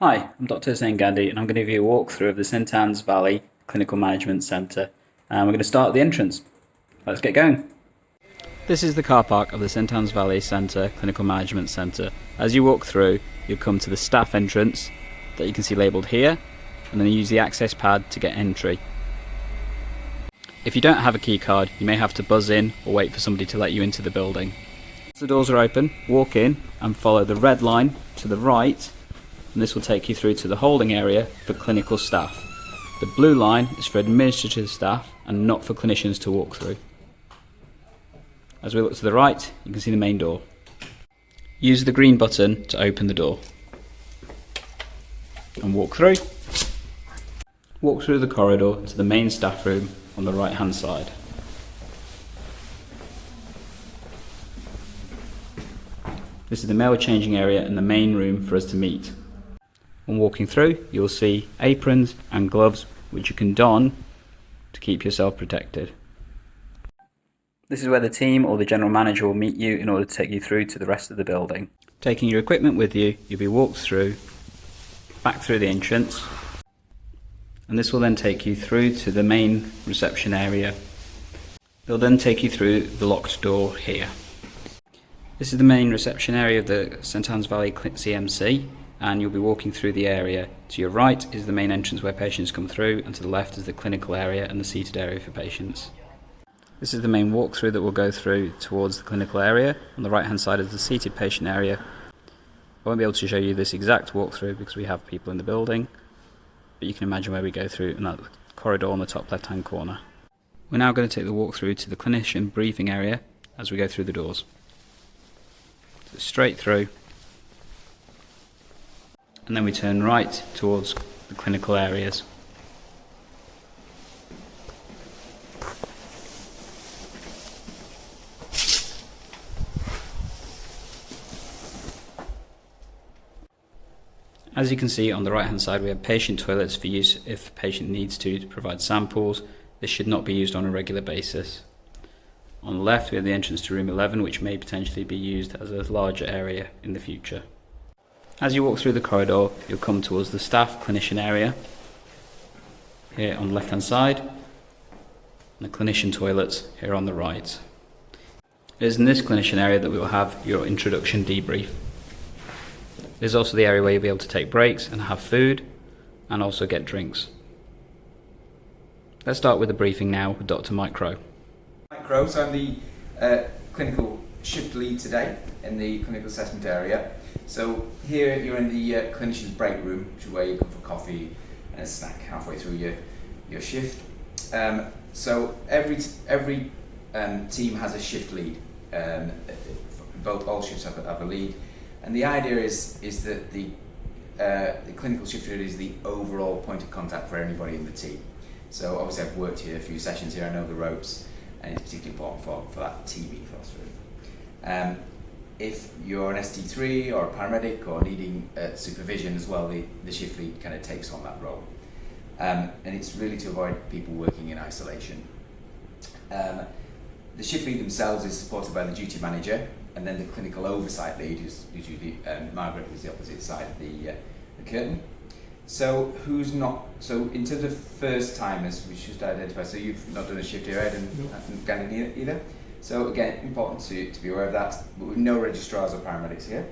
Hi, I'm Dr. Hussain Gandhi and I'm going to give you a walkthrough of the St Anne's Valley Clinical Management Centre. And we're going to start at the entrance. Let's get going. This is the car park of the St Anne's Valley Centre Clinical Management Centre. As you walk through, you'll come to the staff entrance that you can see labelled here, and then use the access pad to get entry. If you don't have a key card, you may have to buzz in or wait for somebody to let you into the building. As the doors are open, walk in and follow the red line to the right, and this will take you through to the holding area for clinical staff. The blue line is for administrative staff and not for clinicians to walk through. As we look to the right, you can see the main door. Use the green button to open the door and walk through. Walk through the corridor to the main staff room on the right hand side. This is the male changing area and the main room for us to meet. When walking through, you'll see aprons and gloves which you can don to keep yourself protected. This is where the team or the general manager will meet you in order to take you through to the rest of the building. Taking your equipment with you, you'll be walked through, back through the entrance, and this will then take you through to the main reception area. It'll then take you through the locked door here. This is the main reception area of the St Anne's Valley CMC, and you'll be walking through the area. To your right is the main entrance where patients come through, and to the left is the clinical area and the seated area for patients. This is the main walkthrough that we'll go through towards the clinical area. On the right hand side is the seated patient area. I won't be able to show you this exact walkthrough because we have people in the building, but you can imagine where we go through in that corridor on the top left hand corner. We're now going to take the walkthrough to the clinician briefing area as we go through the doors. So straight through, and then we turn right towards the clinical areas. As you can see on the right hand side, we have patient toilets for use if the patient needs to provide samples. This should not be used on a regular basis. On the left we have the entrance to room 11, which may potentially be used as a larger area in the future. As you walk through the corridor, you'll come towards the staff clinician area here on the left hand side, and the clinician toilets here on the right. It is in this clinician area that we will have your introduction debrief. There's also the area where you'll be able to take breaks and have food and also get drinks. Let's start with the briefing now with Dr. Mike Crow. Mike Crow, so I'm the clinical shift lead today in the clinical assessment area. So here you're in the clinician's break room, which is where you come for coffee and a snack halfway through your shift. So every team has a shift lead. All shifts have a lead. And the idea is that the clinical shift lead is the overall point of contact for everybody in the team. So obviously I've worked here a few sessions here, I know the ropes, and it's particularly important for that team ethos really. If you're an ST3 or a paramedic or needing supervision as well, the shift lead kind of takes on that role. And it's really to avoid people working in isolation. The shift lead themselves is supported by the duty manager, and then the clinical oversight lead, who's usually Margaret, who's the opposite side of the curtain. So in terms of first timers, we should identify, so you've not done a shift here, Ed, and I haven't done it either. So again, important to be aware of that, but with no registrars or paramedics here.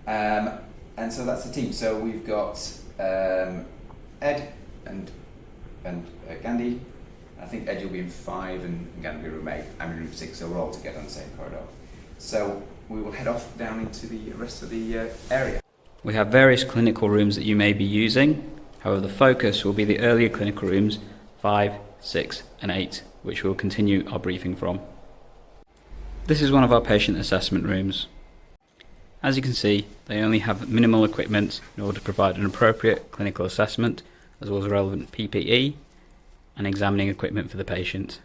And so that's the team. So we've got Ed and Gandhi. I think Ed will be in 5 and Gandhi will be in room 8. I'm in room 6, so we're all together on the same corridor. So we will head off down into the rest of the area. We have various clinical rooms that you may be using. However, the focus will be the earlier clinical rooms 5, 6 and 8, which we'll continue our briefing from. This is one of our patient assessment rooms. As you can see, they only have minimal equipment in order to provide an appropriate clinical assessment, as well as relevant PPE and examining equipment for the patient.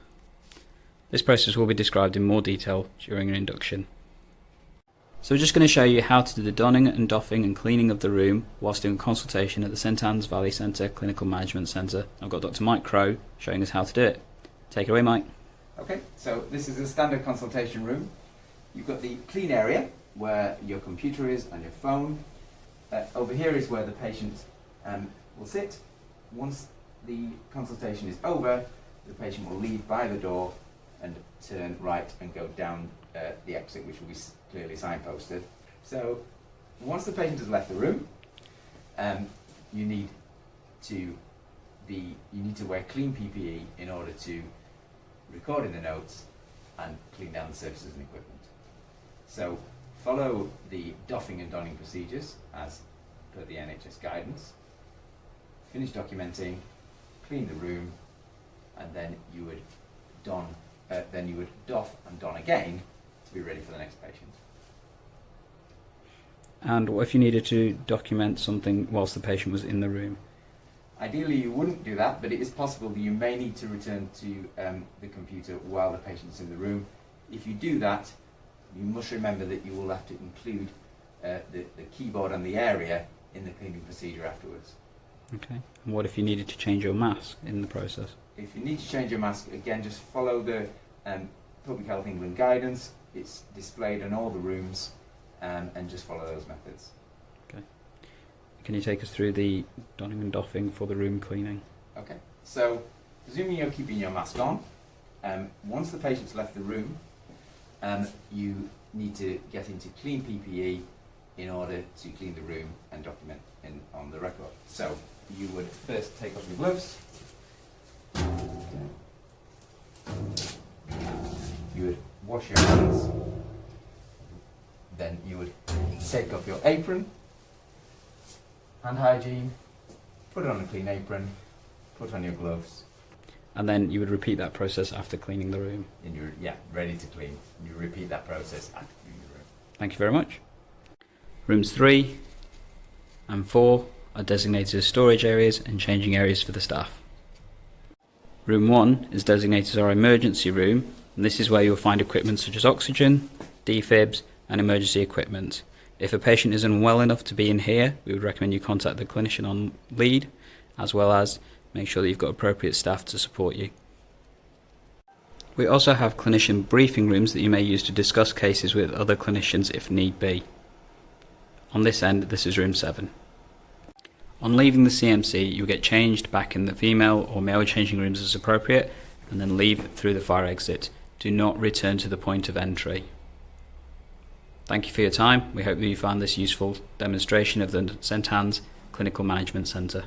This process will be described in more detail during an induction. So we're just going to show you how to do the donning and doffing and cleaning of the room whilst doing a consultation at the St Anne's Valley Centre Clinical Management Centre. I've got Dr. Mike Crow showing us how to do it. Take it away, Mike. Okay, so this is a standard consultation room. You've got the clean area where your computer is and your phone. over here is where the patient will sit. Once the consultation is over, the patient will leave by the door and turn right and go down the exit, which will be clearly signposted. So once the patient has left the room, you need to wear clean PPE in order to record in the notes and clean down the surfaces and equipment. So follow the doffing and donning procedures as per the NHS guidance. Finish documenting, clean the room, and then you would doff and don again to be ready for the next patient. And what if you needed to document something whilst the patient was in the room? Ideally you wouldn't do that, but it is possible that you may need to return to the computer while the patient's in the room. If you do that, you must remember that you will have to include the keyboard and the area in the cleaning procedure afterwards. Okay. And what if you needed to change your mask in the process? If you need to change your mask, again, just follow the Public Health England guidance. It's displayed in all the rooms, and just follow those methods. Okay. Can you take us through the donning and doffing for the room cleaning? Okay. So, presuming you're keeping your mask on, once the patient's left the room, you need to get into clean PPE in order to clean the room and document on the record. So, you would first take off your gloves. You would wash your hands. Then you would take off your apron, hand hygiene, put it on a clean apron, put on your gloves. And then you would repeat that process after cleaning the room. And you're ready to clean. You repeat that process after cleaning the room. Thank you very much. Rooms 3 and 4 are designated as storage areas and changing areas for the staff. Room 1 is designated as our emergency room, and this is where you'll find equipment such as oxygen, defibs, and emergency equipment. If a patient is unwell enough to be in here, we would recommend you contact the clinician on lead, as well as make sure that you've got appropriate staff to support you. We also have clinician briefing rooms that you may use to discuss cases with other clinicians if need be. On this end, this is room 7. On leaving the CMC, you'll get changed back in the female or male changing rooms as appropriate, and then leave through the fire exit. Do not return to the point of entry. Thank you for your time. We hope that you found this useful demonstration of the St Anne's Clinical Management Centre.